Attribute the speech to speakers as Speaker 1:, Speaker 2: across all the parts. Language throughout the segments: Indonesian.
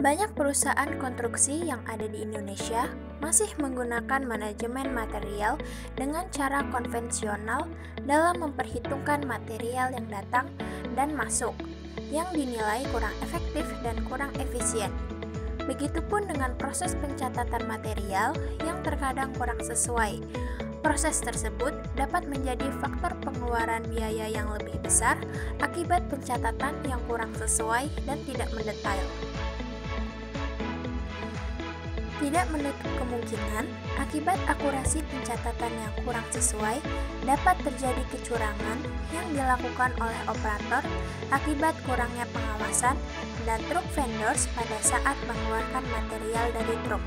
Speaker 1: Banyak perusahaan konstruksi yang ada di Indonesia masih menggunakan manajemen material dengan cara konvensional dalam memperhitungkan material yang datang dan masuk, yang dinilai kurang efektif dan kurang efisien. Begitupun dengan proses pencatatan material yang terkadang kurang sesuai. Proses tersebut dapat menjadi faktor pengeluaran biaya yang lebih besar akibat pencatatan yang kurang sesuai dan tidak mendetail. Tidak menutup kemungkinan, akibat akurasi pencatatan yang kurang sesuai, dapat terjadi kecurangan yang dilakukan oleh operator akibat kurangnya pengawasan dan truk vendors pada saat mengeluarkan material dari truk.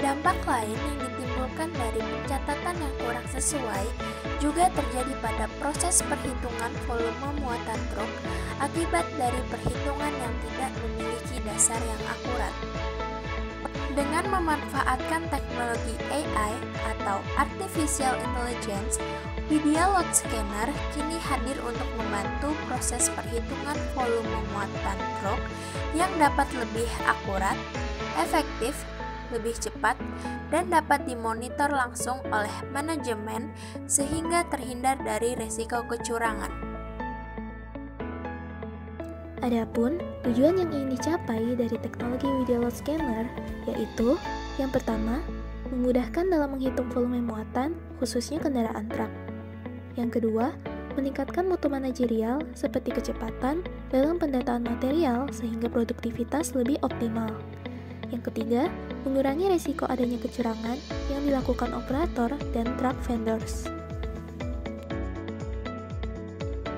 Speaker 1: Dampak lain yang ditimbulkan dari pencatatan yang kurang sesuai juga terjadi pada proses perhitungan volume muatan truk akibat dari perhitungan yang tidak memiliki dasar yang akurat. Dengan memanfaatkan teknologi AI atau Artificial Intelligence, Widya Load Scanner kini hadir untuk membantu proses perhitungan volume muatan truk yang dapat lebih akurat, efektif, lebih cepat, dan dapat dimonitor langsung oleh manajemen sehingga terhindar dari risiko kecurangan.
Speaker 2: Adapun tujuan yang ingin dicapai dari teknologi Widya Load Scanner yaitu yang pertama, memudahkan dalam menghitung volume muatan khususnya kendaraan truk. Yang kedua, meningkatkan mutu manajerial seperti kecepatan dalam pendataan material sehingga produktivitas lebih optimal. Yang ketiga, mengurangi risiko adanya kecurangan yang dilakukan operator dan truk vendors.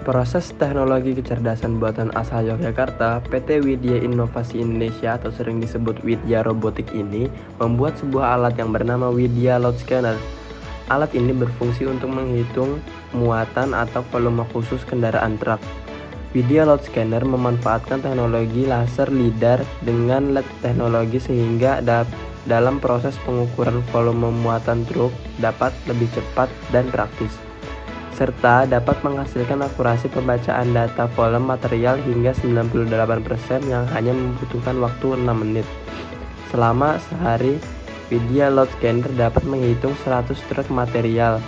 Speaker 3: Proses teknologi kecerdasan buatan asal Yogyakarta, PT Widya Inovasi Indonesia atau sering disebut Widya Robotik ini membuat sebuah alat yang bernama Widya Load Scanner. Alat ini berfungsi untuk menghitung muatan atau volume khusus kendaraan truk. Widya Load Scanner memanfaatkan teknologi laser LiDAR dengan LED teknologi sehingga dalam proses pengukuran volume muatan truk dapat lebih cepat dan praktis, serta dapat menghasilkan akurasi pembacaan data volume material hingga 98% yang hanya membutuhkan waktu 6 menit. Selama sehari, Widya Load Scanner dapat menghitung 100 truk material.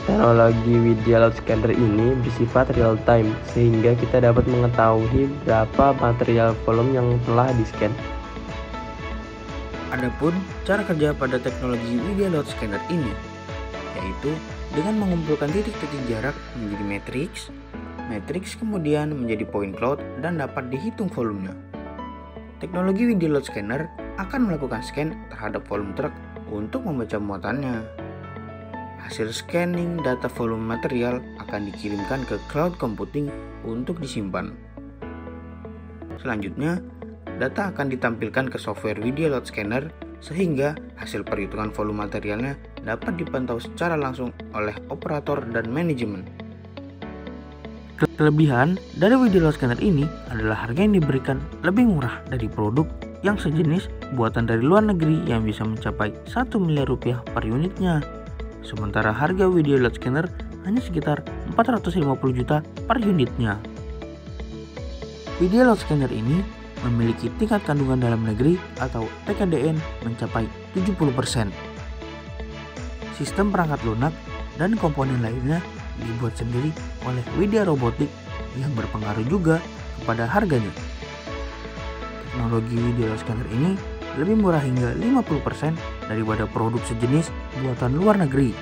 Speaker 3: Teknologi Widya Load Scanner ini bersifat real time, sehingga kita dapat mengetahui berapa material volume yang telah di-scan.
Speaker 4: Adapun cara kerja pada teknologi Widya Load Scanner ini, yaitu dengan mengumpulkan titik-titik jarak menjadi matriks kemudian menjadi point cloud dan dapat dihitung volumenya. Teknologi Widya Load Scanner akan melakukan scan terhadap volume truk untuk membaca muatannya. Hasil scanning data volume material akan dikirimkan ke cloud computing untuk disimpan. Selanjutnya, data akan ditampilkan ke software Widya Load Scanner sehingga hasil perhitungan volume materialnya dapat dipantau secara langsung oleh operator dan manajemen. Kelebihan dari Widya Load Scanner ini adalah harga yang diberikan lebih murah dari produk yang sejenis buatan dari luar negeri yang bisa mencapai 1 miliar rupiah per unitnya. Sementara harga Widya Load Scanner hanya sekitar 450 juta per unitnya. Widya Load Scanner ini memiliki tingkat kandungan dalam negeri atau TKDN mencapai 70%. Sistem perangkat lunak dan komponen lainnya dibuat sendiri oleh Widya Robotik yang berpengaruh juga kepada harganya. Teknologi Widya Load Scanner ini lebih murah hingga 50% daripada produk sejenis buatan luar negeri.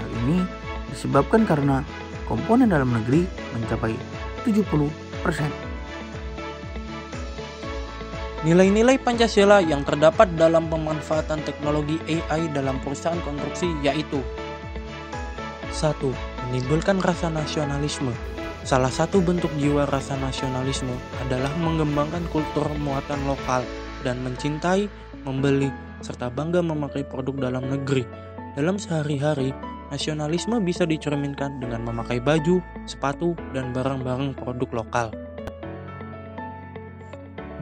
Speaker 4: Hal ini disebabkan karena komponen dalam negeri mencapai 70%.
Speaker 5: Nilai-nilai Pancasila yang terdapat dalam pemanfaatan teknologi AI dalam perusahaan konstruksi yaitu 1. Menimbulkan rasa nasionalisme. Salah satu bentuk jiwa rasa nasionalisme adalah mengembangkan kultur muatan lokal dan mencintai, membeli, serta bangga memakai produk dalam negeri. Dalam sehari-hari, nasionalisme bisa dicerminkan dengan memakai baju, sepatu, dan barang-barang produk lokal.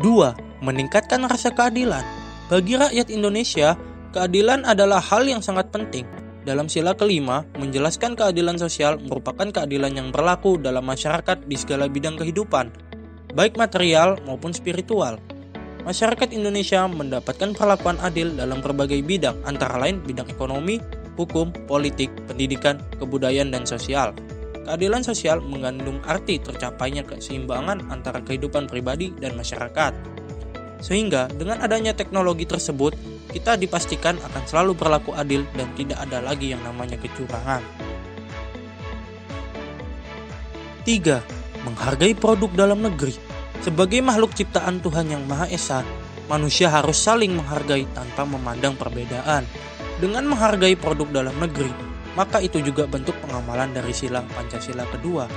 Speaker 5: 2. Meningkatkan rasa keadilan. Bagi rakyat Indonesia, keadilan adalah hal yang sangat penting. Dalam sila kelima, menjelaskan keadilan sosial merupakan keadilan yang berlaku dalam masyarakat di segala bidang kehidupan. baik material maupun spiritual. Masyarakat Indonesia mendapatkan perlakuan adil dalam berbagai bidang, antara lain bidang ekonomi, hukum, politik, pendidikan, kebudayaan, dan sosial. Keadilan sosial mengandung arti tercapainya keseimbangan antara kehidupan pribadi dan masyarakat. Sehingga dengan adanya teknologi tersebut, kita dipastikan akan selalu berlaku adil dan tidak ada lagi yang namanya kecurangan. 3. Menghargai produk dalam negeri. Sebagai makhluk ciptaan Tuhan Yang Maha Esa, manusia harus saling menghargai tanpa memandang perbedaan. Dengan menghargai produk dalam negeri, maka itu juga bentuk pengamalan dari sila Pancasila kedua.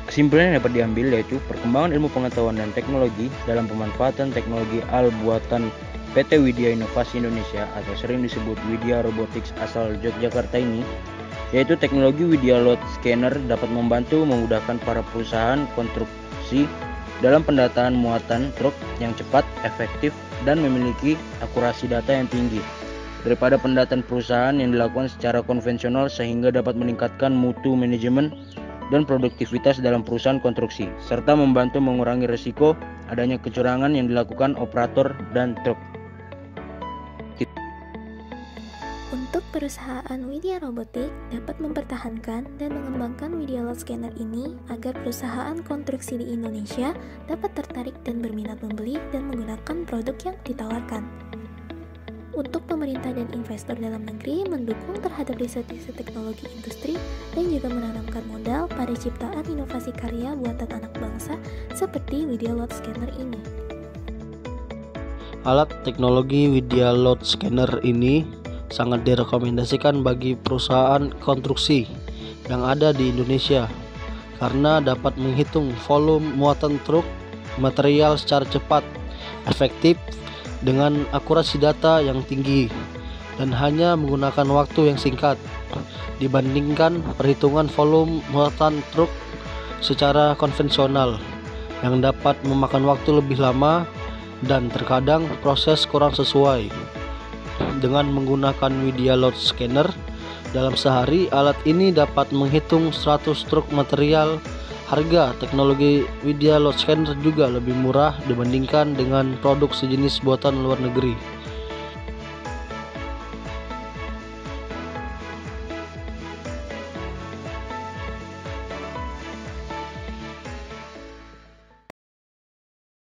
Speaker 4: Kesimpulan yang dapat diambil yaitu perkembangan ilmu pengetahuan dan teknologi dalam pemanfaatan teknologi AL buatan PT Widya Inovasi Indonesia atau sering disebut Widya Robotics asal Yogyakarta ini, yaitu teknologi Widya Load Scanner dapat membantu memudahkan para perusahaan konstruksi dalam pendataan muatan truk yang cepat, efektif, dan memiliki akurasi data yang tinggi daripada pendataan perusahaan yang dilakukan secara konvensional, sehingga dapat meningkatkan mutu manajemen dan produktivitas dalam perusahaan konstruksi, serta membantu mengurangi risiko adanya kecurangan yang dilakukan operator dan truk.
Speaker 2: Untuk perusahaan Widya Robotik dapat mempertahankan dan mengembangkan Widya Load Scanner ini agar perusahaan konstruksi di Indonesia dapat tertarik dan berminat membeli dan menggunakan produk yang ditawarkan. Untuk pemerintah dan investor dalam negeri mendukung terhadap riset-riset teknologi industri dan juga menanamkan modal pada ciptaan inovasi karya buatan anak bangsa seperti Widya Load Scanner ini.
Speaker 6: Alat teknologi Widya Load Scanner ini sangat direkomendasikan bagi perusahaan konstruksi yang ada di Indonesia karena dapat menghitung volume muatan truk material secara cepat, efektif, dengan akurasi data yang tinggi dan hanya menggunakan waktu yang singkat dibandingkan perhitungan volume muatan truk secara konvensional yang dapat memakan waktu lebih lama dan terkadang proses kurang sesuai. Dengan menggunakan Widya Load Scanner dalam sehari, alat ini dapat menghitung 100 truk material. Harga teknologi Widya Load Scanner juga lebih murah dibandingkan dengan produk sejenis buatan luar negeri.